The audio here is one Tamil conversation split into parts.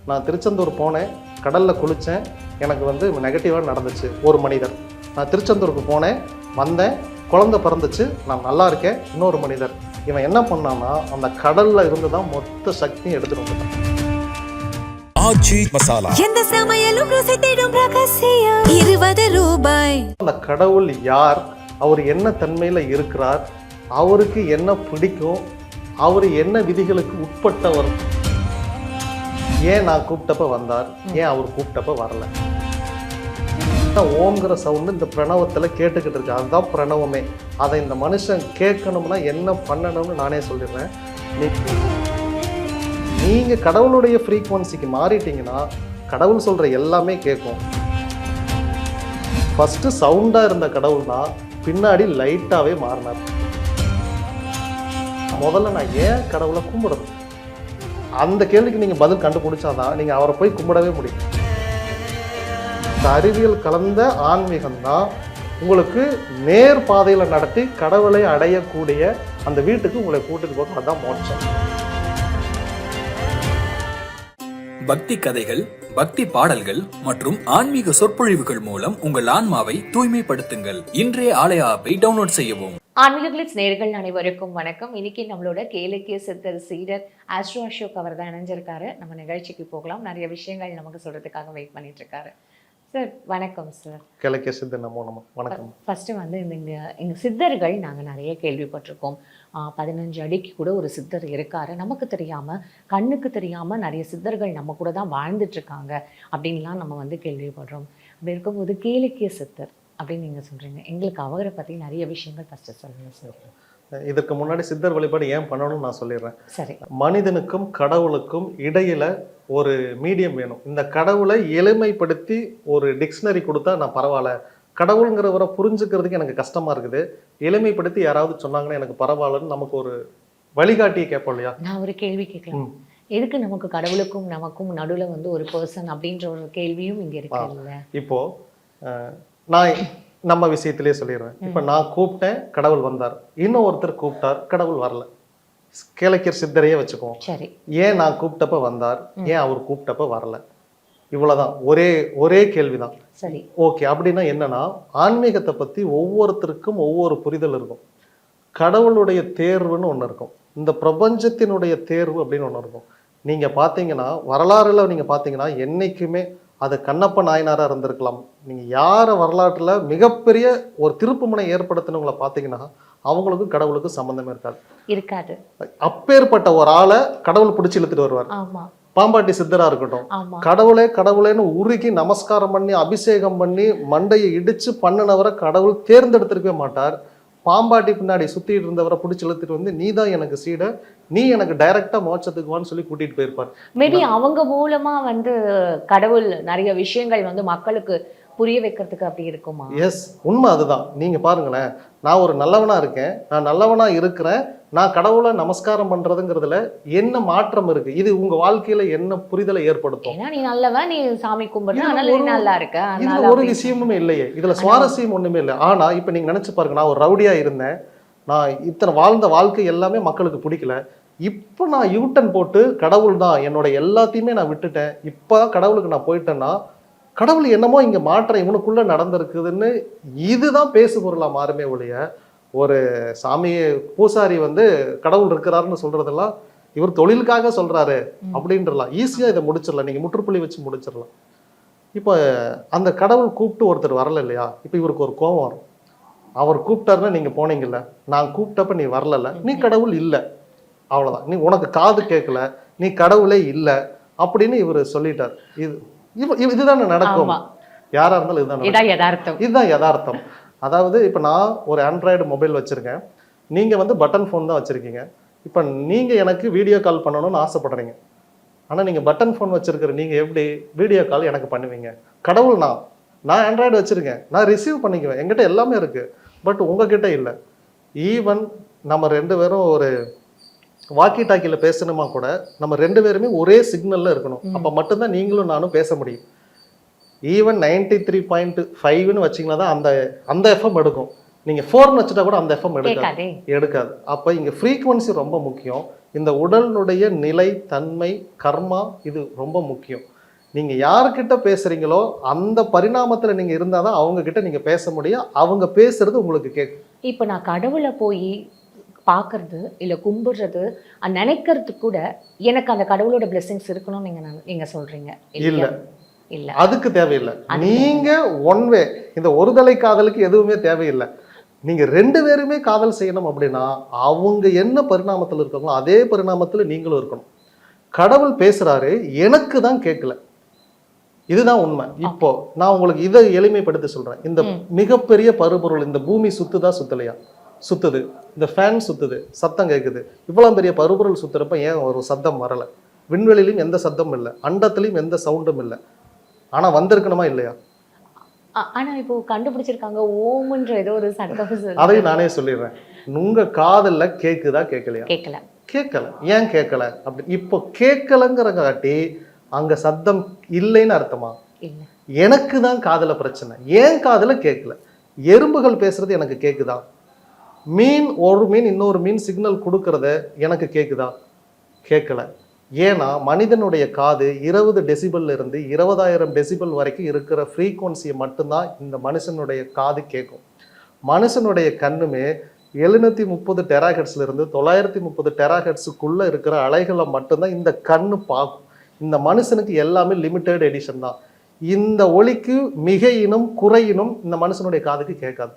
நான் திருச்செந்தூர் போனேன், கடலில் குளித்தேன், எனக்கு வந்து நெகட்டிவாக நடந்துச்சு ஒரு மனிதர். நான் திருச்செந்தூருக்கு போனேன், வந்தேன், குழந்தை பிறந்துச்சு, நான் நல்லா இருக்கேன் இன்னொரு மனிதர். இவன் என்ன பண்ணான்னா அந்த கடலில் இருந்து தான் மொத்த சக்தியும் எடுத்துட்டு வந்துட்டான். ஆச்சி மசாலா எந்த சமையலும் ருசி தேடும் ரகசியம் 20 ரூபாய். அந்த கடவுள் யார், அவர் என்ன தன்மையில் இருக்கிறார், அவருக்கு என்ன பிடிக்கும், அவர் என்ன விதிகளுக்கு உட்பட்டவர், ஏன் நான் கூப்பிட்டப்ப வந்தார், ஏன் அவர் கூப்பிட்டப்ப வரல. ஓம்ங்கிற சவுண்டு இந்த பிரணவத்தில் கேட்டுக்கிட்டு இருக்கு. அதுதான் பிரணவமே. அதை இந்த மனுஷன் கேட்கணும்னா என்ன பண்ணணும்னு நானே சொல்லிடுறேன். நீங்கள் கடவுளுடைய ஃப்ரீக்வன்சிக்கு மாறிட்டீங்கன்னா கடவுள் சொல்கிற எல்லாமே கேட்கும். ஃபஸ்ட்டு சவுண்டாக இருந்த கடவுள் தான் பின்னாடி லைட்டாகவே மாறினார். முதல்ல நான் ஏன் கடவுளை கும்பிடணும், அந்த கேள்விக்கு நீங்கள் பதில் கண்டுபிடிச்சாதான் நீங்கள் அவரை போய் கும்பிடவே முடியும். அறிவியல் கலந்த ஆன்மீகம் தான் உங்களுக்கு நேர் பாதையில் நடத்தி கடவுளை அடையக்கூடிய அந்த வீட்டுக்கு உங்களை கூட்டிட்டு போக, அதுதான் மோட்சம். பக்தி கதைகள், பக்தி பாடல்கள் மற்றும் ஆன்மீக சொற்பொழிவுகள் மூலம் உங்கள் ஆன்மாவை தூய்மைப்படுத்துங்கள். இன்றைய ஆலய ஆப்பை டவுன்லோட் செய்யவும். ஆன்மீக கிளிட்ஸ் நேயர்கள் அனைவருக்கும் வணக்கம். இன்னைக்கு நம்மளோட கேளிக்கை சித்தர் சீடர் ஆஸ்ட்ரோ அசோக் அவர் தான் இணைஞ்சிருக்காரு. நம்ம நிகழ்ச்சிக்கு போகலாம். நிறைய விஷயங்கள் நமக்கு சொல்றதுக்காக வெயிட் பண்ணிட்டு இருக்காரு. சார் வணக்கம் சார். கிழக்கிய சித்தர் நமோ நம. வணக்கம். ஃபஸ்ட்டு வந்து எங்கள் சித்தர்கள் நாங்கள் நிறைய கேள்விப்பட்டிருக்கோம். 15 அடிக்கு கூட ஒரு சித்தர் இருக்காரு, நமக்கு தெரியாமல் கண்ணுக்கு தெரியாமல் நிறைய சித்தர்கள் நம்ம கூட தான் வாழ்ந்துட்டுருக்காங்க அப்படின்லாம் நம்ம வந்து கேள்விப்படுறோம். அப்படி இருக்கும்போது கேளிக்கிய சித்தர் அப்படின்னு நீங்கள் சொல்கிறீங்க, எங்களுக்கு அவரை பற்றி நிறைய விஷயங்கள் ஃபஸ்ட்டு சொல்லுங்கள் சார். இதற்கு முன்னாடி சித்தர் வழிபாடு ஏன் பண்ணணும்னு நான் சொல்லிடுறேன். சரி. மனிதனுக்கும் கடவுளுக்கும் இடையில ஒரு மீடியம் வேணும். இந்த கடவுளை எளிமைப்படுத்தி ஒரு டிக்ஷனரி கொடுத்தா நான் பரவாயில்ல, கடவுளுங்கிறவரை புரிஞ்சுக்கிறதுக்கு எனக்கு கஷ்டமா இருக்குது, எளிமைப்படுத்தி யாராவது சொன்னாங்கன்னா எனக்கு பரவாயில்லன்னு நமக்கு ஒரு வழிகாட்டியை கேட்போம் இல்லையா? நான் ஒரு கேள்வி கேட்கலாம். எதுக்கு நமக்கு கடவுளுக்கும் நமக்கும் நடுவில் வந்து ஒரு பர்சன் அப்படின்ற ஒரு கேள்வியும் இங்கே இருக்கு இல்லை? இப்போ நான் நம்ம விஷயத்திலே சொல்லிடுறேன். இப்போ நான் கூப்பிட்டேன், கடவுள் வந்தார். இன்னும் ஒருத்தர் கூப்பிட்டார், கடவுள் வரல. கேளக்கியர் சித்தரையே வச்சுக்குவோம். சரி. ஏன் நான் கூப்பிட்டப்ப வந்தார், ஏன் அவர் கூப்பிட்டப்ப வரல, இவ்வளவுதான். ஒரே கேள்விதான். சரி. ஓகே. அப்படின்னா என்னன்னா, ஆன்மீகத்தை பத்தி ஒவ்வொருத்தருக்கும் ஒவ்வொரு புரிதல் இருக்கும். கடவுளுடைய தேர்வுன்னு ஒன்று இருக்கும், இந்த பிரபஞ்சத்தினுடைய தேர்வு அப்படின்னு ஒன்று இருக்கும். நீங்க பாத்தீங்கன்னா வரலாறுல நீங்க பாத்தீங்கன்னா என்னைக்குமே அது கண்ணப்ப நாயனாரா இருந்திருக்கலாம், நீங்க யார வரலாற்றுல மிகப்பெரிய ஒரு திருப்புமுனை ஏற்படுத்தினவங்களை பாத்தீங்கன்னா அவங்களுக்கும் கடவுளுக்கும் சம்பந்தமே இருக்காது. அப்பேற்பட்ட ஒரு ஆளை கடவுள் பிடிச்சி இழுத்துட்டு வருவார். பாம்பாட்டி சித்தரா இருக்கட்டும், கடவுளேன்னு உருகி நமஸ்காரம் பண்ணி அபிஷேகம் பண்ணி மண்டையை இடிச்சு பண்ணினவரை கடவுள் தேர்ந்தெடுத்திருக்கவே மாட்டார். பாம்பாட்டி பின்னாடி சுத்திட்டு இருந்தவரை பிடிச்சி இழுத்துட்டு வந்து நீ தான் எனக்கு சீட, நீ எனக்கு டைரக்டா மோட்சத்துக்கு வான்னு சொல்லி கூட்டிட்டு போயிருப்பார். மேபி அவங்க மூலமா வந்து கடவுள் நிறைய விஷயங்கள் வந்து மக்களுக்கு புரிய வைக்கிறதுக்கு அப்படி இருக்குமா? எஸ், உண்மை அதுதான். நீங்க பாருங்களேன், நான் ஒரு நல்லவனா இருக்கேன், நான் நல்லவனா இருக்கிறேன், நான் கடவுளை நமஸ்காரம் பண்றதுங்கிறதுல என்ன மாற்றம் இருக்கு? இது உங்க வாழ்க்கையில என்ன புரிதலை ஏற்படுத்தும்? நீ நல்லவன், நீ சாமி கும்பிடுற, அதனால நீ நல்லா இருக்க. இதுல ஒரு விஷயமுமே இல்லையே, இதுல சுவாரஸ்யம் ஒண்ணுமே இல்லை. ஆனா இப்ப நீங்க நினைச்சு பாருங்க, நான் ஒரு ரவுடியா இருந்தேன், நான் இத்தனை வாழ்ந்த வாழ்க்கை எல்லாமே மக்களுக்கு பிடிக்கல, இப்போ நான் யூட்டன் போட்டு கடவுள் தான் என்னோட எல்லாத்தையுமே நான் விட்டுட்டேன், இப்போ கடவுளுக்கு நான் போயிட்டேன்னா கடவுள் என்னமோ இங்க மாற்றம் இவனுக்குள்ள நடந்திருக்குதுன்னு இதுதான் பேசு பொருளா மாறுமே ஒழிய, ஒரு சாமியை பூசாரி வந்து கடவுள் இருக்கிறாருன்னு சொல்றதெல்லாம் இவர் தொழிலுக்காக சொல்றாரு அப்படின்றலாம் ஈஸியா இதை முடிச்சிடலாம், நீங்க முற்றுப்புள்ளி வச்சு முடிச்சிடலாம். இப்போ அந்த கடவுள் கூப்பிட்டு ஒருத்தர் வரல இல்லையா, இப்போ இவருக்கு ஒரு கோபம் வரும். அவர் கூப்பிட்டாருன்னா நீங்க போனீங்கல்ல, நான் கூப்பிட்டப்ப நீ வரல, நீ கடவுள் இல்லை, அவ்வளவுதான், நீ உனக்கு காது கேட்கல, நீ கடவுளே இல்லை அப்படின்னு இவர் சொல்லிட்டார். இதுதானே நடக்கும், யாரா இருந்தாலும் இதுதான் யதார்த்தம். அதாவது இப்ப நான் ஒரு ஆண்ட்ராய்டு மொபைல் வச்சிருக்கேன், நீங்க வந்து பட்டன் ஃபோன் தான் வச்சிருக்கீங்க. இப்ப நீங்க எனக்கு வீடியோ கால் பண்ணணும்னு ஆசைப்படுறீங்க, ஆனா நீங்க பட்டன் ஃபோன் வச்சிருக்கிற நீங்க எப்படி வீடியோ கால் எனக்கு பண்ணுவீங்க? கடவுள் நான் ஆண்ட்ராய்டு வச்சிருக்கேன், நான் ரிசீவ் பண்ணிக்குவேன், என்கிட்ட எல்லாமே இருக்கு, பட் உங்ககிட்ட இல்லை. ஈவன் நம்ம 2 பேரும் ஒரு வாக்கி டாக்கியில் பேசணுமா கூட நம்ம 2 பேருமே ஒரே சிக்னல்ல இருக்கணும், அப்ப மட்டும்தான் நீங்களும் நானும் பேச முடியும். ஈவன் 93.5ன்னு வச்சிங்கன்னா தான் அந்த எஃப்எம் எடுக்கும். நீங்க 4ன்னு வச்சுட்டா கூட அந்த எஃப்எம் எடுக்காது. அப்ப இங்க ஃப்ரீக்வன்சி ரொம்ப முக்கியம். இந்த உடலினுடைய நிலை, தன்மை, கர்மா இது ரொம்ப முக்கியம். நீங்க யார்கிட்ட பேசுறீங்களோ அந்த பரிணாமத்துல நீங்க இருந்தாதான் அவங்க கிட்ட நீங்க பேச முடியும். அவங்க பேசுறது உங்களுக்கு கேட்கும். இப்போ நான் கடவுளை போய் பார்க்கறது இல்லை கும்பிடுறது நினைக்கிறதுக்கு கூட எனக்கு அந்த கடவுளோட பிளெஸிங்ஸ் இருக்கணும்னு நீங்க சொல்றீங்க இல்ல இல்ல, அதுக்கு தேவையில்லை. நீங்க ஒன் வே, இந்த ஒருதலை காதலுக்கு எதுவுமே தேவையில்லை. நீங்க 2 பேருமே காதல் செய்யணும் அப்படின்னா அவங்க என்ன பரிணாமத்தில் இருக்காங்களோ அதே பரிணாமத்தில் நீங்களும் இருக்கணும். கடவுள் பேசுறாரு, எனக்கு தான் கேட்கல, இதுதான் உண்மை. இப்போ நான் உங்களுக்கு இதை எளிமைப்படுத்தி சொல்றேன். இந்த மிகப்பெரிய பருப்பொருள், இந்த பூமி சுத்துதா சுத்தலையா? சுத்துது. இந்த ஃபேன் சுத்துது, சத்தம் கேட்குது. இவ்வளவு பெரிய பருப்பொருள் சுத்துறப்ப ஏன் ஒரு சத்தம் வரல? விண்வெளியிலும் எந்த சத்தமும் இல்லை, அண்டத்திலையும் எந்த சவுண்டும் இல்லை. ஆனா வந்திருக்கணுமா இல்லையா? ஆனா இப்போ கண்டுபிடிச்சிருக்காங்க ஓம்ன்ற ஏதோ ஒரு சத்தம். அதையும் நானே சொல்லிடுறேன். உங்க காதல்ல கேக்குதா கேட்கலையா? கேட்கல. கேட்கல. ஏன் கேட்கல? அப்படி இப்போ கேட்கலங்கிற காட்டி அங்க சத்தம் இல்லைன்னு அர்த்தமா? இல்ல. எனக்கு தான் காதல பிரச்சனை. ஏன் காதல கேட்கல? எறும்புகள் பேசுறது எனக்கு கேக்குதா? ஒரு மீன் இன்னொரு மீன் சிக்னல் கொடுக்கறத எனக்கு கேக்குதா? கேட்கல. ஏன்னா மனிதனுடைய காது 20 டெசிபல்ல இருந்து 20,000 டெசிபல் வரைக்கும் இருக்கிற ஃப்ரீக்வன்சியை மட்டும்தான் இந்த மனுஷனுடைய காது கேட்கும். மனுஷனுடைய கண்ணுமே 730 டெராஹெட்ஸ்ல இருந்து 930 டெராஹெட்ஸுக்குள்ள இருக்கிற அலைகளை மட்டும்தான் இந்த கண்ணு பார்க்கும். இந்த மனுஷனுக்கு எல்லாமே லிமிட்டட் எடிஷன் தான். இந்த ஒலிக்கு மிகையினும் குறையினும் இந்த மனுஷனுடைய காதுக்கு கேட்காது.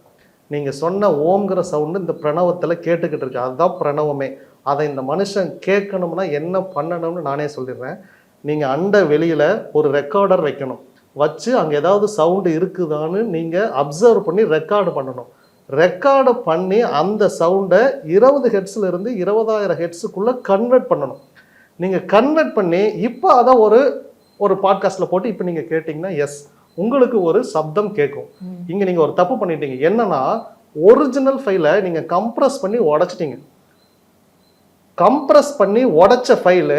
நீங்க சொன்ன ஓம்ங்கிற சவுண்டு இந்த பிரணவத்துல கேட்டுக்கிட்டு இருக்கு. அதுதான் பிரணவமே. அதை இந்த மனுஷன் கேட்கணும்னா என்ன பண்ணணும்னு நானே சொல்லிடுறேன். நீங்க அண்ட வெளியில ஒரு ரெக்கார்டர் வைக்கணும். வச்சு அங்க ஏதாவது சவுண்டு இருக்குதான்னு நீங்க அப்சர்வ் பண்ணி ரெக்கார்டு பண்ணணும். ரெக்கார்டு பண்ணி அந்த சவுண்டை 20 ஹெட்ஸ்ல இருந்து 20,000 ஹெட்ஸுக்குள்ள கன்வெர்ட் பண்ணணும். நீங்க கன்வெர்ட் பண்ணி இப்போ அதை ஒரு பாட்காஸ்ட்ல போட்டு இப்போ நீங்க கேட்டீங்கன்னா எஸ், உங்களுக்கு ஒரு சப்தம் கேட்கும். இங்க நீங்க ஒரு தப்பு பண்ணிட்டீங்க. என்னன்னா ஒரிஜினல் ஃபைலை நீங்க கம்ப்ரஸ் பண்ணி உடைச்சிட்டீங்க. கம்ப்ரஸ் பண்ணி உடைச்ச ஃபைலு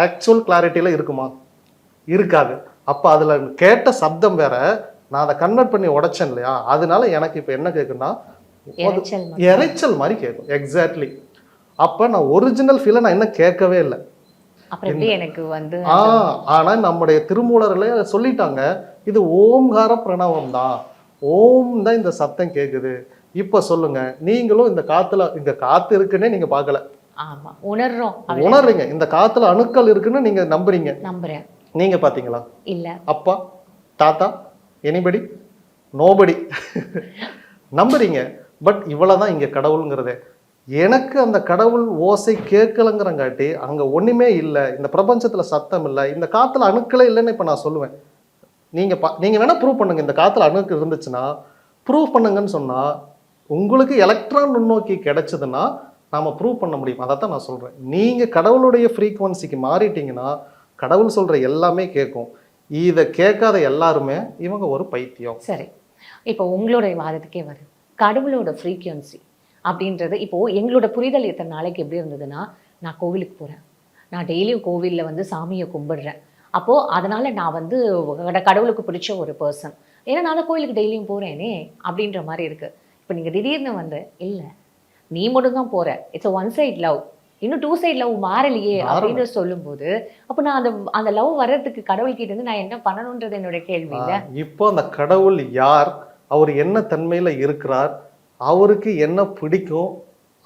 ஆக்சுவல் கிளாரிட்டியில இருக்குமா? இருக்காது. அப்போ அதுல கேட்ட சப்தம் வேற, நான் அதை கன்வெர்ட் பண்ணி உடைச்சேன் இல்லையா? அதனால எனக்கு இப்போ என்ன கேட்குன்னா இறைச்சல் மாதிரி கேட்கும். எக்ஸாக்ட்லி. அப்ப நான் ஒரிஜினல் ஃபீலை நான் இன்னும் கேட்கவே இல்லை. எனக்கு வந்து ஆனா நம்முடைய திருமூலர்ல சொல்லிட்டாங்க, இது ஓம்கார பிரணவம் தான், ஓம் தான் இந்த சத்தம் கேக்குது. இப்ப சொல்லுங்க, நீங்களும் இந்த காத்துல, இந்த காத்து இருக்குன்னே நீங்க பார்க்கல, உணர்றீங்க. இந்த காத்துல அணுக்கள் இருக்குன்னு நீங்க நம்புறீங்க. நம்புறேன். நீங்க பாத்தீங்களா? இல்ல. அப்பா, தாத்தா, எனிபடி, நோபடி நம்புறீங்க. பட் இவ்வளவுதான் இங்க கடவுளுங்கிறதே. எனக்கு அந்த கடவுள் ஓசை கேட்கலங்கிறங்காட்டி அங்க ஒண்ணுமே இல்லை, இந்த பிரபஞ்சத்துல சத்தம் இல்லை, இந்த காத்துல அணுக்களே இல்லைன்னு இப்ப நான் சொல்லுவேன். நீங்க வேணா ப்ரூவ் பண்ணுங்க. இந்த காத்துல அணுக்கள் இருந்துச்சுன்னா ப்ரூவ் பண்ணுங்கன்னு சொன்னா, உங்களுக்கு எலக்ட்ரான் நுண்ணோக்கி கிடைச்சதுன்னா நாம ப்ரூவ் பண்ண முடியும். அதைத்தான் நான் சொல்றேன். நீங்க கடவுளுடைய ஃப்ரீக்வன்சிக்கு மாறிட்டீங்கன்னா கடவுள் சொல்ற எல்லாமே கேட்கும். இதை கேட்காத எல்லாருமே இவங்க ஒரு பைத்தியம். சரி, இப்போ உங்களுடைய வாதத்துக்கே வருது. கடவுளோட ஃப்ரீக்வன்சி அப்படின்றது இப்போ எங்களோட புரிதல் இத்தனை நாளைக்கு எப்படி இருந்ததுன்னா, நான் கோவிலுக்கு போகிறேன், நான் டெய்லியும் கோவிலில் வந்து சாமியை கும்பிடுறேன், அப்போது அதனால் நான் வந்து கடவுளுக்கு பிடிச்ச ஒரு பர்சன், ஏன்னா நான் கோவிலுக்கு டெய்லியும் போகிறேனே அப்படின்ற மாதிரி இருக்குது. இப்போ நீங்கள் திடீர்னு வந்து இல்லை நீ மட்டும் தான் போகிற, இட்ஸ் ஒன் சைட் லவ், இன்னும் 2 சைட் லவ் மாறலையே அப்படின்னு சொல்லும்போது, அப்போ நான் அந்த லவ் வர்றதுக்கு கடவுள்கிட்ட இருந்து நான் என்ன பண்ணணுன்றது என்னோட கேள்வி இல்லை. இப்போ அந்த கடவுள் யார், அவர் என்ன தன்மையில் இருக்கிறார், அவருக்கு என்ன பிடிக்கும்,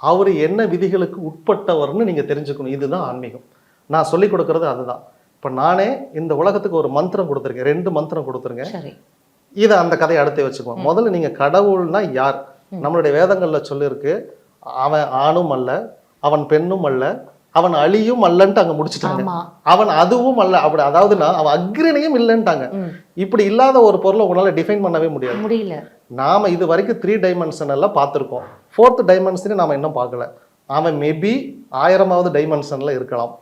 அவர் என்ன விதிகளுக்கு உட்பட்டவர்னு நீங்க தெரிஞ்சுக்கணும். இதுதான் ஆன்மீகம். நான் சொல்லி கொடுக்கறது அதுதான். இப்ப நானே இந்த உலகத்துக்கு ஒரு மந்திரம் கொடுத்துருக்கேன், 2 மந்திரம் கொடுத்துருக்கேன். இதை அந்த கதையை அடுத்து வச்சுக்குவோம். முதல்ல நீங்க கடவுள்னா யார்? நம்மளுடைய வேதங்கள்ல சொல்லியிருக்கு, அவன் ஆணும் அல்ல, அவன் பெண்ணும் அல்ல, அவன் அழியும் அல்லன்ட்டு அங்க முடிச்சுட்டாங்க. அவன் அதுவும் அல்ல, அப்படி அதாவதுன்னா அவன் அக்ரணியும் இல்லைன்ட்டாங்க. இப்படி இல்லாத ஒரு பொருளை உங்களால டிஃபைன் பண்ணவே முடியல. நாம இது வரைக்கும் 3 டைமென்ஷன்ல பார்த்துருக்கோம். 4th டைமென்ஷனே நாம இன்னும் பார்க்கல. அவன் மேபி 1000வது டைமென்ஷன்ல இருக்கலாம்.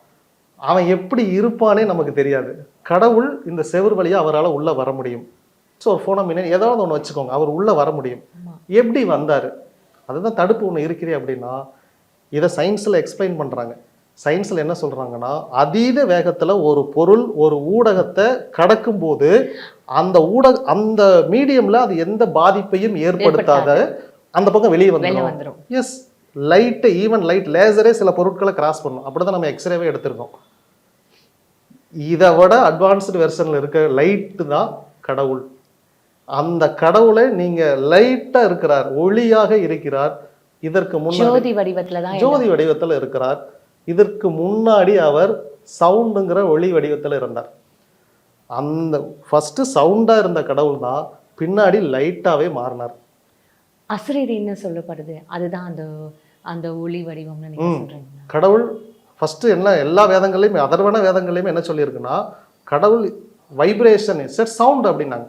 அவன் எப்படி இருப்பானே நமக்கு தெரியாது. கடவுள் இந்த செவுர் வழியா அவரால் உள்ள வர முடியும். ஸோ ஒரு ஃபோனோமினா ஏதாவது ஒன்று வச்சுக்கோங்க, அவர் உள்ள வர முடியும். எப்படி வந்தாரு? அதுதான் தடுப்பு ஒன்று இருக்கிறே அப்படின்னா, இதை சயின்ஸில் எக்ஸ்பிளைன் பண்ணுறாங்க. சயின்ஸில் என்ன சொல்கிறாங்கன்னா, அதீத வேகத்தில் ஒரு பொருள் ஒரு ஊடகத்தை கடக்கும்போது அந்த மீடியமில் அது எந்த பாதிப்பையும் ஏற்படுத்தாத அந்த பக்கம் வெளியே வந்துடும். எஸ், லைட்டு, ஈவன் லைட் லேசரே சில பொருட்களை கிராஸ் பண்ணும். அப்படிதான் நம்ம எக்ஸ்ரேவே எடுத்திருக்கோம். இதை விட அட்வான்ஸ்டு வெர்ஷனில் இருக்க லைட்டு தான் கடவுள். அந்த கடவுளை நீங்க லைட்டா இருக்கிறார், ஒளியாக இருக்கிறார். இதற்கு முன்னாடி ஜோதி வடிவத்துல தான் ஜோதி வடிவத்தில் இருக்கிறார். இதற்கு முன்னாடி அவர் சவுண்டுங்கிற ஒளி வடிவத்தில் இருந்தார். அந்த ஃபர்ஸ்ட் சவுண்டா இருந்த கடவுள் தான் பின்னாடி லைட்டாவே மாறினார். அசரீரின்னு சொல்லப்படுது, அதுதான் அந்த அந்த ஒளி வடிவம்னு நீங்க சொல்றீங்க. கடவுள் ஃபர்ஸ்ட் என்ன எல்லா வேதங்களையும் அதர்வன வேதங்களையுமே என்ன சொல்லியிருக்குன்னா, கடவுள் வைப்ரேஷன் இஸ் சவுண்ட் அப்படின்னாங்க.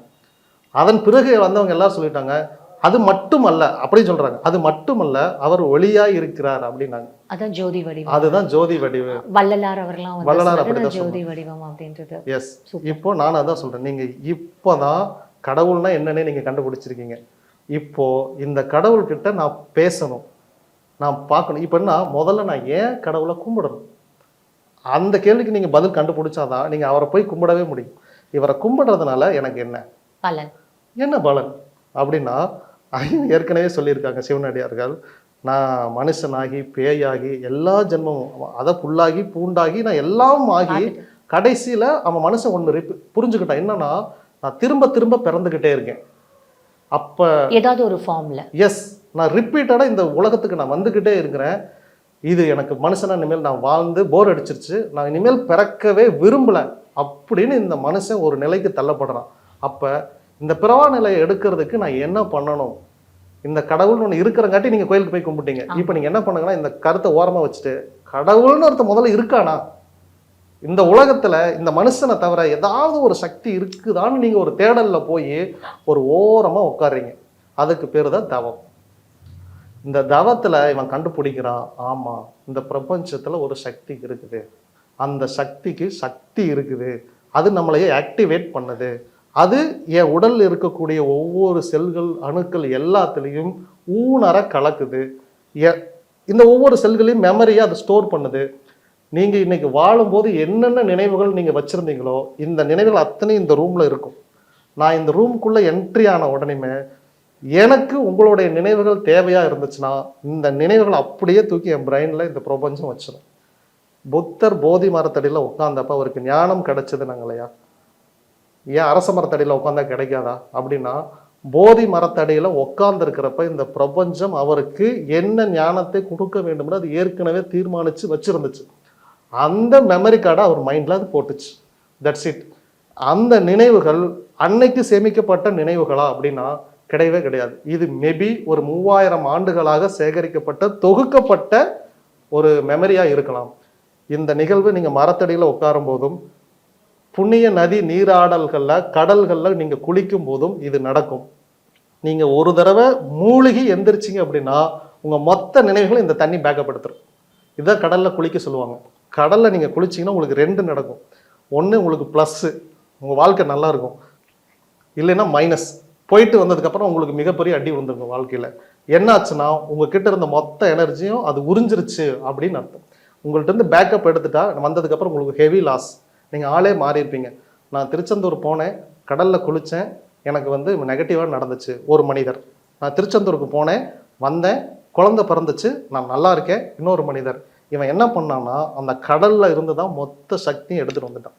அதன் பிறகு வந்தவங்க எல்லாரும் சொல்லிட்டாங்க அது மட்டுமல்ல அப்படி சொல்றாங்க, அது மட்டுமல்ல அவர் ஒளியா இருக்கிறார் அப்படின்னாங்க. அதான் ஜோதி வடிவம். அதுதான் ஜோதி வடிவம். வள்ளலார் அவர்லாம் வள்ளலார் வந்து அப்படிதான் ஜோதி வடிவம் அப்படின்றது. எஸ். இப்போ நான் அதான் சொல்றேன், நீங்க இப்போதான் கடவுள்னா என்னன்னே நீங்க கண்டுபிடிச்சிருக்கீங்க. இப்போ இந்த கடவுள்கிட்ட நான் பேசணும், நான் பார்க்கணும். இப்போ என்ன, முதல்ல நான் ஏன் கடவுளை கும்பிடணும், அந்த கேள்விக்கு நீங்க பதில் கண்டுபிடிச்சாதான் நீங்க அவரை போய் கும்பிடவே முடியும். இவரை கும்பிடுறதுனால எனக்கு என்ன பலன், என்ன பலன் அப்படின்னா, ஏற்கனவே சொல்லியிருக்காங்க சிவனடியார்கள், நான் மனுஷனாகி பேயாகி எல்லா ஜென்மமும் அதை புல்லாகி பூண்டாகி நான் எல்லாம் ஆகி கடைசியில அவன் மனுஷன் ஒன்று புரிஞ்சுக்கிட்டான், என்னன்னா நான் திரும்ப திரும்ப பிறந்துகிட்டே இருக்கேன். அப்ப ஏதாவது ஒரு ஃபார்ம்ல எஸ், நான் ரிப்பீட்டடா இந்த உலகத்துக்கு நான் வந்துகிட்டே இருக்கிறேன். இது எனக்கு மனுஷனா இனிமேல் நான் வாழ்ந்து போர் அடிச்சிருச்சு, நான் இனிமேல் பிறக்கவே விரும்பல அப்படின்னு இந்த மனுஷன் ஒரு நிலைக்கு தள்ளப்படுறான். அப்ப இந்த பிறவா நிலையை எடுக்கிறதுக்கு நான் என்ன பண்ணணும்? இந்த கடவுள்னு ஒன்று இருக்கிறங்காட்டி நீங்க கோயிலுக்கு போய் கும்பிட்டீங்க. இப்போ நீங்க என்ன பண்ணுங்கன்னா, இந்த கருத்தை ஓரமா வச்சுட்டு கடவுள்னு ஒருத்தர் முதல்ல இருக்கானா, இந்த உலகத்துல இந்த மனுஷனை தவிர ஏதாவது ஒரு சக்தி இருக்குதான்னு நீங்க ஒரு தேடல்ல போய் ஒரு ஓரமா உட்கார்றீங்க. அதுக்கு பேரு தான் தவம். இந்த தவத்துல இவன் கண்டுபிடிக்கிறான், ஆமா இந்த பிரபஞ்சத்துல ஒரு சக்தி இருக்குது, அந்த சக்திக்கு சக்தி இருக்குது, அது நம்மளையே ஆக்டிவேட் பண்ணுது, அது என் உடல்ல இருக்கக்கூடிய ஒவ்வொரு செல்கள் அணுக்கள் எல்லாத்துலேயும் ஊனர கலக்குது, இந்த ஒவ்வொரு செல்களையும் மெமரியா அதை ஸ்டோர் பண்ணுது. நீங்க இன்னைக்கு வாழும்போது என்னென்ன நினைவுகள் நீங்க வச்சிருந்தீங்களோ இந்த நினைவுகள் அத்தனையும் இந்த ரூம்ல இருக்கும். நான் இந்த ரூம்குள்ள என்ட்ரி ஆன உடனேமே எனக்கு உங்களுடைய நினைவுகள் தேவையா இருந்துச்சுன்னா இந்த நினைவுகள் அப்படியே தூக்கி என் பிரெயின்ல இந்த பிரபஞ்சம் வச்சிடும். புத்தர் போதி மரத்தடியில உட்கார்ந்தப்ப அவருக்கு ஞானம் கிடைச்சதுனாங்க இல்லையா, ஏன் அரச மரத்தடியில உட்காந்தா கிடைக்காதா அப்படின்னா, போதி மரத்தடியில உட்கார்ந்து இருக்கிறப்ப இந்த பிரபஞ்சம் அவருக்கு என்ன ஞானத்தை கொடுக்க வேண்டும் அது ஏற்கனவே தீர்மானிச்சு வச்சிருந்துச்சு. அந்த மெமரி கார்டை அவர் மைண்ட்ல அது போட்டுச்சு. That's it. அந்த நினைவுகள் அன்னைக்கு சேமிக்கப்பட்ட நினைவுகளா அப்படின்னா கிடையவே கிடையாது. இது மேபி ஒரு 3000 ஆண்டுகளாக சேகரிக்கப்பட்ட தொகுக்கப்பட்ட ஒரு மெமரியா இருக்கலாம். இந்த நிகழ்வு நீங்க மரத்தடியில உட்காரும் போதும், புண்ணிய நதி நீராடல்கள்ல கடல்கள்ல நீங்க குளிக்கும் போதும் இது நடக்கும். நீங்க ஒரு தடவை மூழ்கி எந்திரிச்சிங்க அப்படின்னா உங்க மொத்த நினைவுகளும் இந்த தண்ணி பேக்கப் எடுத்துரும். இதான் கடல்ல குளிக்க சொல்லுவாங்க. கடல்ல நீங்க குளிச்சிங்கன்னா உங்களுக்கு 2 நடக்கும். ஒன்று உங்களுக்கு ப்ளஸ்ஸு, உங்க வாழ்க்கை நல்லா இருக்கும், இல்லைன்னா மைனஸ். போயிட்டு வந்ததுக்கப்புறம் உங்களுக்கு மிகப்பெரிய அடி விழுந்துருங்க வாழ்க்கையில. என்னாச்சுன்னா உங்ககிட்ட இருந்த மொத்த எனர்ஜியும் அது உறிஞ்சிருச்சு அப்படின்னு அர்த்தம். உங்கள்ட்ட இருந்து பேக்கப் எடுத்துட்டா வந்ததுக்கப்புறம் உங்களுக்கு ஹெவி லாஸ், நீங்கள் ஆளே மாறி இருப்பீங்க. நான் திருச்செந்தூர் போனேன், கடலில் குளித்தேன், எனக்கு வந்து நெகட்டிவாக நடந்துச்சு ஒரு மனிதர். நான் திருச்செந்தூருக்கு போனேன், வந்தேன், குழந்தை பிறந்துச்சு, நான் நல்லா இருக்கேன் இன்னொரு மனிதர். இவன் என்ன பண்ணான்னா அந்த கடலில் இருந்து தான் மொத்த சக்தியும் எடுத்துகிட்டு வந்துட்டான்.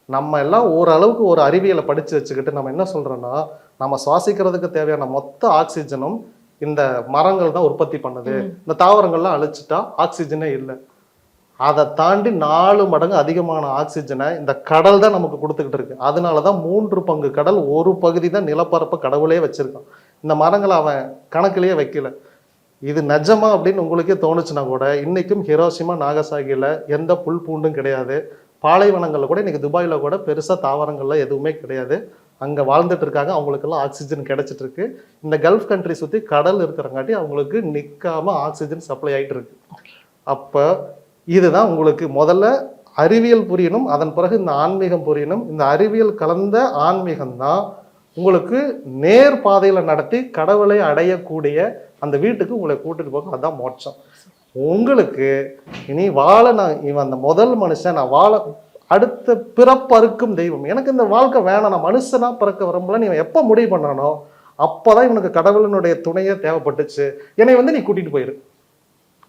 நம்ம எல்லாம் ஓரளவுக்கு ஒரு அறிவியலை படித்து வச்சுக்கிட்டு நம்ம என்ன சொல்கிறோன்னா, நம்ம சுவாசிக்கிறதுக்கு தேவையான மொத்த ஆக்சிஜனும் இந்த மரங்கள் தான் உற்பத்தி பண்ணுது, இந்த தாவரங்கள்லாம் அழிச்சிட்டா ஆக்சிஜனே இல்லை. அதை தாண்டி 4 மடங்கு அதிகமான ஆக்சிஜனை இந்த கடல் தான் நமக்கு கொடுத்துக்கிட்டு இருக்கு. அதனால தான் 3 பங்கு கடல், ஒரு பகுதி தான் நிலப்பரப்பு கடவுளே வச்சிருக்கான். இந்த மரங்களை அவன் கணக்கிலேயே வைக்கல. இது நிஜமா அப்படின்னு உங்களுக்கே தோணுச்சுன்னா கூட இன்னைக்கும் ஹிரோஷிமா நாகசாகியில எந்த புல் பூண்டும் கிடையாது. பாலைவனங்கள்ல கூட இன்னைக்கு துபாயில கூட பெருசா தாவரங்கள்ல எதுவுமே கிடையாது. அங்க வாழ்ந்துட்டு இருக்காங்க, அவங்களுக்கெல்லாம் ஆக்சிஜன் கிடைச்சிட்டு இருக்கு. இந்த கல்ஃப் கண்ட்ரி சுத்தி கடல் இருக்கிறங்காட்டி அவங்களுக்கு நிற்காம ஆக்சிஜன் சப்ளை ஆயிட்டு இருக்கு. அப்ப இதுதான் உங்களுக்கு முதல்ல அறிவியல் புரியணும், அதன் பிறகு இந்த ஆன்மீகம் புரியணும். இந்த அறிவியல் கலந்த ஆன்மீகம் தான் உங்களுக்கு நேர் பாதையில நடத்தி கடவுளை அடையக்கூடிய அந்த வீட்டுக்கு உங்களை கூட்டிட்டு போக, அதுதான் மோட்சம். உங்களுக்கு இனி வாழ இவன் அந்த முதல் மனுஷன், நான் வாழ அடுத்த பிறப்பறுக்கும் தெய்வம், எனக்கு இந்த வாழ்க்கை வேணாம், நான் மனுஷனா பிறக்க விரும்பல, நீ எப்போ முடிவு பண்ணனோ அப்போதான் இவனுக்கு கடவுளினுடைய துணையே தேவைப்பட்டுச்சு. என்னை வந்து நீ கூட்டிட்டு போயிரு,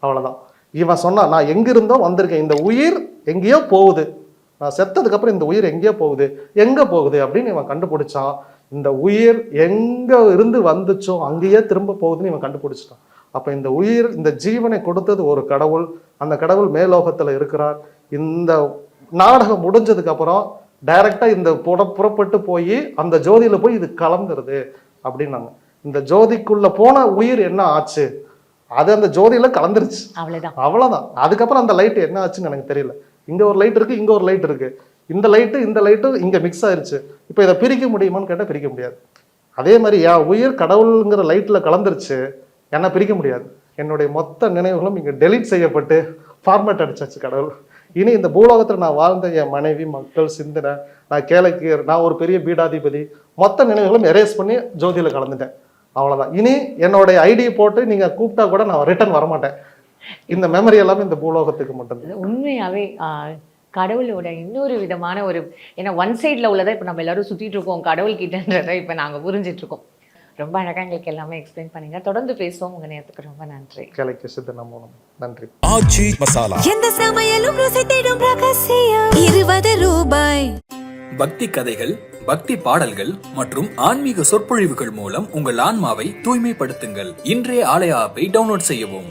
அவ்வளவுதான். இவன் சொன்னா நான் எங்கிருந்தோ வந்திருக்கேன், இந்த உயிர் எங்கேயோ போகுது, நான் செத்ததுக்கு அப்புறம் இந்த உயிர் எங்கேயோ போகுது, எங்க போகுது அப்படின்னு இவன் கண்டுபிடிச்சான். இந்த உயிர் எங்க இருந்து வந்துச்சோ அங்கேயே திரும்ப போகுதுன்னு இவன் கண்டுபிடிச்சிட்டான். அப்ப இந்த உயிர், இந்த ஜீவனை கொடுத்தது ஒரு கடவுள், அந்த கடவுள் மேலோகத்துல இருக்கிறார். இந்த நாடகம் முடிஞ்சதுக்கு அப்புறம் டைரக்டா இந்த புறப்பட்டு போய் அந்த ஜோதியில போய் இது கலந்துருது அப்படின்னாங்க. இந்த ஜோதிக்குள்ள போன உயிர் என்ன ஆச்சு, அது அந்த ஜோதியில கலந்துருச்சு, அவ்வளவுதான். அதுக்கப்புறம் அந்த லைட் என்ன ஆச்சுன்னு எனக்கு தெரியல. இங்க ஒரு லைட் இருக்கு, இங்க ஒரு லைட் இருக்கு, இந்த லைட்டு இங்க மிக்ஸ் ஆயிருச்சு. இப்ப இதை பிரிக்க முடியுமான்னு கேட்டா பிரிக்க முடியாது. அதே மாதிரி என் உயிர் கடவுளுங்கிற லைட்ல கலந்துருச்சு, என்ன பிரிக்க முடியாது. என்னுடைய மொத்த நினைவுகளும் இங்க டெலீட் செய்யப்பட்டு ஃபார்மேட் அடிச்சாச்சு கடவுள். இனி இந்த பூலோகத்துல நான் வாழ்ந்த என் மனைவி, மக்கள், சிந்தனை, நான் கேளக்கியர், நான் ஒரு பெரிய பீடாதிபதி, மொத்த நினைவுகளும் எரேஸ் பண்ணி ஜோதியில கலந்துட்டேன், அவ்வளவுதான். இனி என்னுடைய ஐடியை போட்டு நீங்க கூப்பிட்டா கூட நான் ரிட்டர்ன் வரமாட்டேன். இந்த மெமரி எல்லாமே இந்த பூலோகத்துக்கு மட்டும்தான். உண்மையாவே கடவுளோட இன்னொரு விதமான ஒரு, ஏன்னா ஒன் சைட்ல உள்ளதை இப்ப நம்ம எல்லாரும் சுத்திட்டு இருக்கோம் கடவுள் கிட்டன்றதை இப்ப நாங்க புரிஞ்சிட்டு இருக்கோம். ரொம்ப அழகா எங்களுக்கு எல்லாமே எக்ஸ்பிளைன் பண்ணீங்க. தொடர்ந்து பேசுவோம். உங்க நேரத்துக்கு ரொம்ப நன்றி. கேளக்கிய சித்தன மூலம் நன்றி. ஆச்சி மசாலா, எந்த சமையலும் ருசி தேடும் ரகசியம். 20 ரூபாய். பக்தி கதைகள், பக்தி பாடல்கள் மற்றும் ஆன்மீக சொற்பொழிவுகள் மூலம் உங்கள் ஆன்மாவை தூய்மைப்படுத்துங்கள். இன்றைய ஆலய ஆப்பை டவுன்லோட் செய்யவும்.